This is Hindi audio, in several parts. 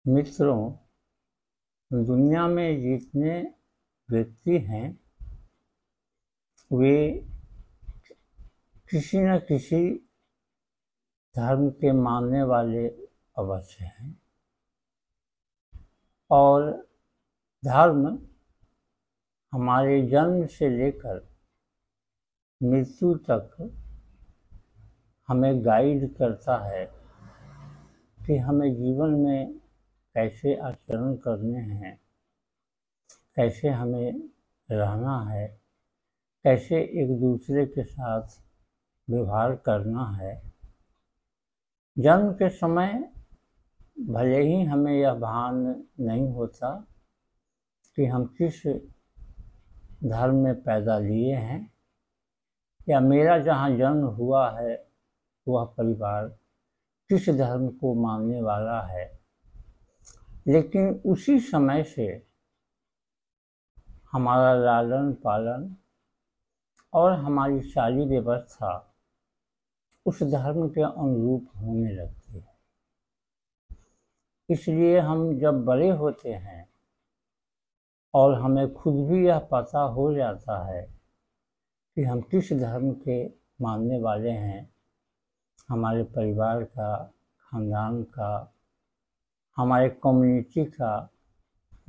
मित्रों, दुनिया में जितने व्यक्ति हैं वे किसी न किसी धर्म के मानने वाले अवश्य हैं। और धर्म हमारे जन्म से लेकर मृत्यु तक हमें गाइड करता है कि हमें जीवन में कैसे आचरण करने हैं, कैसे हमें रहना है, कैसे एक दूसरे के साथ व्यवहार करना है। जन्म के समय भले ही हमें यह भान नहीं होता कि हम किस धर्म में पैदा लिए हैं या मेरा जहाँ जन्म हुआ है वह परिवार किस धर्म को मानने वाला है, लेकिन उसी समय से हमारा लालन पालन और हमारी सारी व्यवस्था उस धर्म के अनुरूप होने लगती है। इसलिए हम जब बड़े होते हैं और हमें खुद भी यह पता हो जाता है कि हम किस धर्म के मानने वाले हैं, हमारे परिवार का, खानदान का, हमारे कम्युनिटी का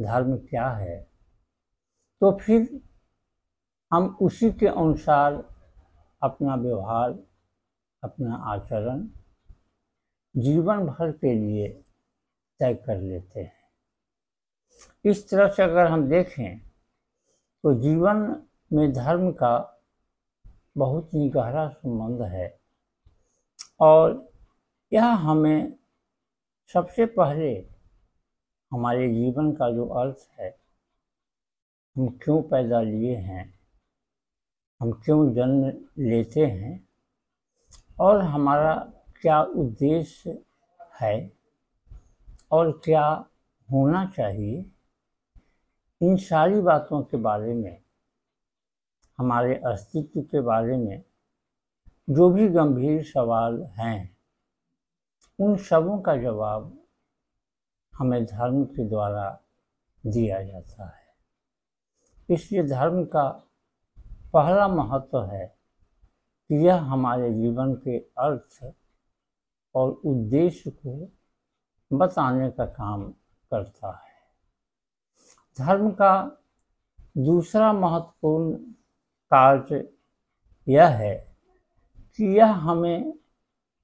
धर्म क्या है, तो फिर हम उसी के अनुसार अपना व्यवहार, अपना आचरण जीवन भर के लिए तय कर लेते हैं। इस तरह से अगर हम देखें तो जीवन में धर्म का बहुत ही गहरा संबंध है और यह हमें सबसे पहले हमारे जीवन का जो अर्थ है, हम क्यों पैदा लिए हैं, हम क्यों जन्म लेते हैं और हमारा क्या उद्देश्य है और क्या होना चाहिए, इन सारी बातों के बारे में, हमारे अस्तित्व के बारे में जो भी गंभीर सवाल हैं, उन सबों का जवाब हमें धर्म के द्वारा दिया जाता है। इसलिए धर्म का पहला महत्व है कि यह हमारे जीवन के अर्थ और उद्देश्य को बताने का काम करता है। धर्म का दूसरा महत्वपूर्ण कार्य यह है कि यह हमें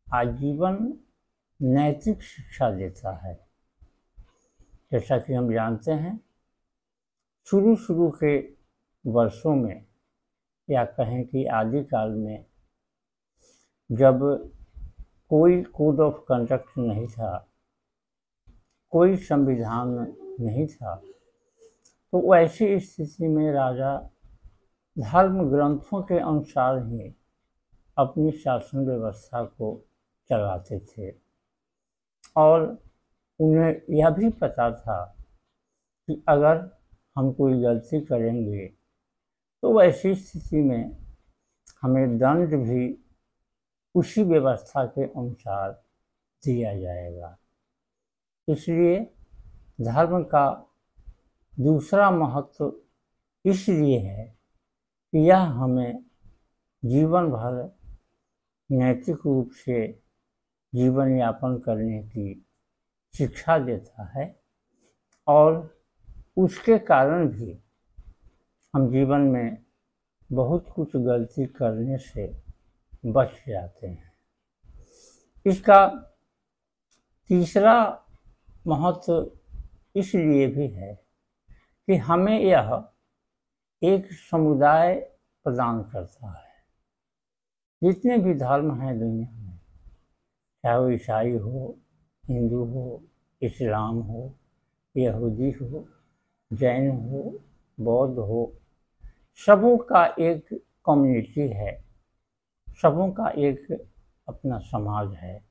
आजीवन नैतिक शिक्षा देता है। जैसा कि हम जानते हैं, शुरू के वर्षों में या कहें कि आदिकाल में जब कोई कोड ऑफ कंडक्ट नहीं था, कोई संविधान नहीं था, तो ऐसी स्थिति में राजा धर्म ग्रंथों के अनुसार ही अपनी शासन व्यवस्था को चलाते थे और उन्हें यह भी पता था कि अगर हम कोई गलती करेंगे तो ऐसी स्थिति में हमें दंड भी उसी व्यवस्था के अनुसार दिया जाएगा। इसलिए धर्म का दूसरा महत्व इसलिए है कि यह हमें जीवन भर नैतिक रूप से जीवन यापन करने की शिक्षा देता है और उसके कारण भी हम जीवन में बहुत कुछ गलती करने से बच जाते हैं। इसका तीसरा महत्व इसलिए भी है कि हमें यह एक समुदाय प्रदान करता है। जितने भी धर्म हैं दुनिया में, चाहे वो ईसाई हो, हिंदू हो, इस्लाम हो, यहूदी हो, जैन हो, बौद्ध हो, सबों का एक कम्युनिटी है, सबों का एक अपना समाज है।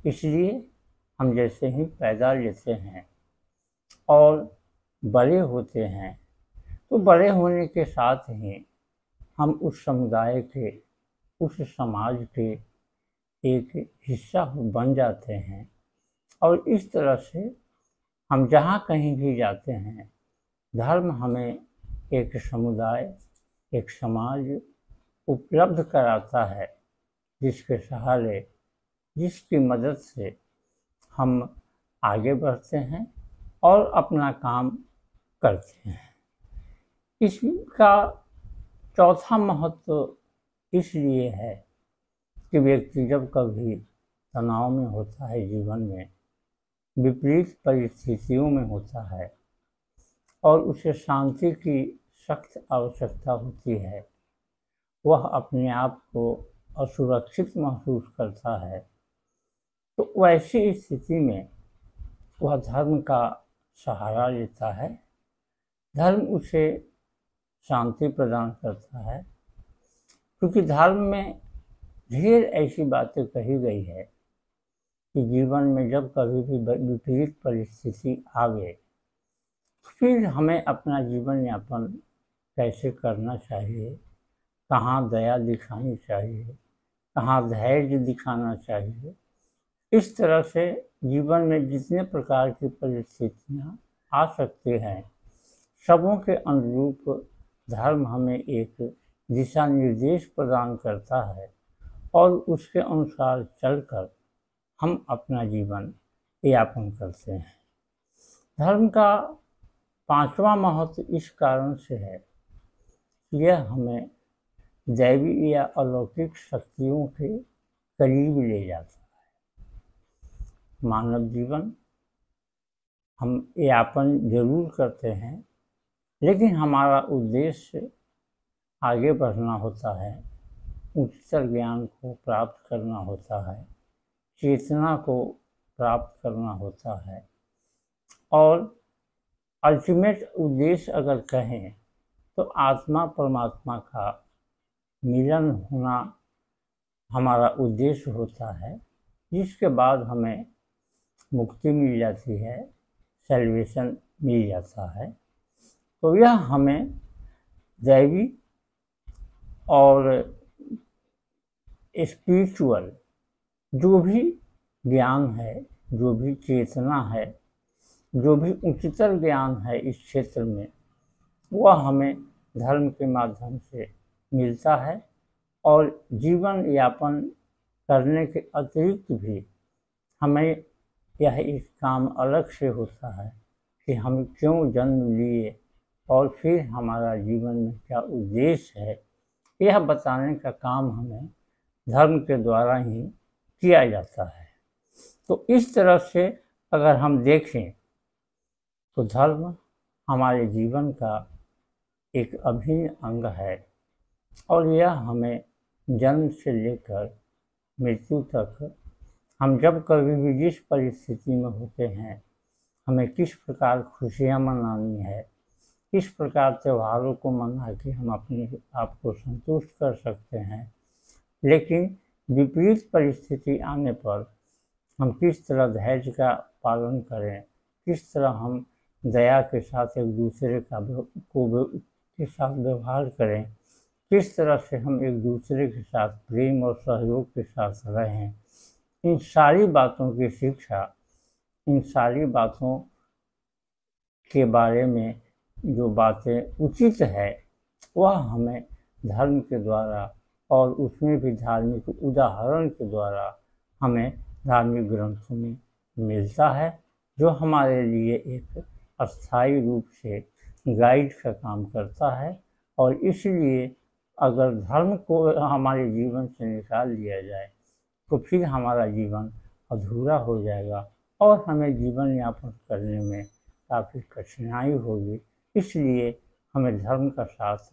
इसलिए हम जैसे ही पैदा लेते हैं और बड़े होते हैं तो बड़े होने के साथ ही हम उस समुदाय के, उस समाज के एक हिस्सा बन जाते हैं और इस तरह से हम जहाँ कहीं भी जाते हैं, धर्म हमें एक समुदाय, एक समाज उपलब्ध कराता है, जिसके सहारे, जिसकी मदद से हम आगे बढ़ते हैं और अपना काम करते हैं। इसका चौथा महत्व इसलिए है कि व्यक्ति जब कभी तनाव में होता है, जीवन में विपरीत परिस्थितियों में होता है और उसे शांति की सख्त आवश्यकता होती है, वह अपने आप को असुरक्षित महसूस करता है, तो वैसी स्थिति में वह धर्म का सहारा लेता है। धर्म उसे शांति प्रदान करता है, क्योंकि धर्म में ढेर ऐसी बातें कही गई है कि जीवन में जब कभी भी विपरीत परिस्थिति आवे, फिर हमें अपना जीवन यापन कैसे करना चाहिए, कहाँ दया दिखानी चाहिए, कहाँ धैर्य दिखाना चाहिए। इस तरह से जीवन में जितने प्रकार की परिस्थितियाँ आ सकती हैं, सबों के अनुरूप धर्म हमें एक दिशा निर्देश प्रदान करता है और उसके अनुसार चलकर हम अपना जीवन यापन करते हैं। धर्म का पांचवा महत्व इस कारण से है, यह हमें दैवी या अलौकिक शक्तियों के करीब ले जाता है। मानव जीवन हम यापन जरूर करते हैं, लेकिन हमारा उद्देश्य आगे बढ़ना होता है, उच्चतर ज्ञान को प्राप्त करना होता है, चेतना को प्राप्त करना होता है और अल्टीमेट उद्देश्य अगर कहें तो आत्मा परमात्मा का मिलन होना हमारा उद्देश्य होता है, जिसके बाद हमें मुक्ति मिल जाती है, सैल्वेशन मिल जाता है। तो यह हमें दैवी और स्पिरिचुअल जो भी ज्ञान है, जो भी चेतना है, जो भी उच्चतर ज्ञान है इस क्षेत्र में, वह हमें धर्म के माध्यम से मिलता है और जीवन यापन करने के अतिरिक्त भी हमें यह एक काम अलग से होता है कि हम क्यों जन्म लिए और फिर हमारा जीवन में क्या उद्देश्य है, यह बताने का काम हमें धर्म के द्वारा ही किया जाता है। तो इस तरह से अगर हम देखें तो धर्म हमारे जीवन का एक अभिन्न अंग है और यह हमें जन्म से लेकर मृत्यु तक, हम जब कभी भी जिस परिस्थिति में होते हैं, हमें किस प्रकार खुशियाँ मनानी है, किस प्रकार त्योहारों को मना के हम अपने आप को संतुष्ट कर सकते हैं, लेकिन विपरीत परिस्थिति आने पर हम किस तरह धैर्य का पालन करें, किस तरह हम दया के साथ एक दूसरे के साथ व्यवहार करें, किस तरह से हम एक दूसरे के साथ प्रेम और सहयोग के साथ रहें, इन सारी बातों की शिक्षा, इन सारी बातों के बारे में जो बातें उचित है, वह हमें धर्म के द्वारा और उसमें भी धार्मिक उदाहरण के द्वारा हमें धार्मिक ग्रंथों में मिलता है, जो हमारे लिए एक अस्थायी रूप से गाइड का काम करता है। और इसलिए अगर धर्म को हमारे जीवन से निकाल दिया जाए तो फिर हमारा जीवन अधूरा हो जाएगा और हमें जीवन यापन करने में काफ़ी कठिनाई होगी। इसलिए हमें धर्म का साथ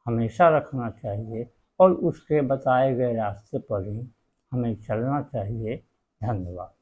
हमेशा रखना चाहिए और उसके बताए गए रास्ते पर ही हमें चलना चाहिए। धन्यवाद।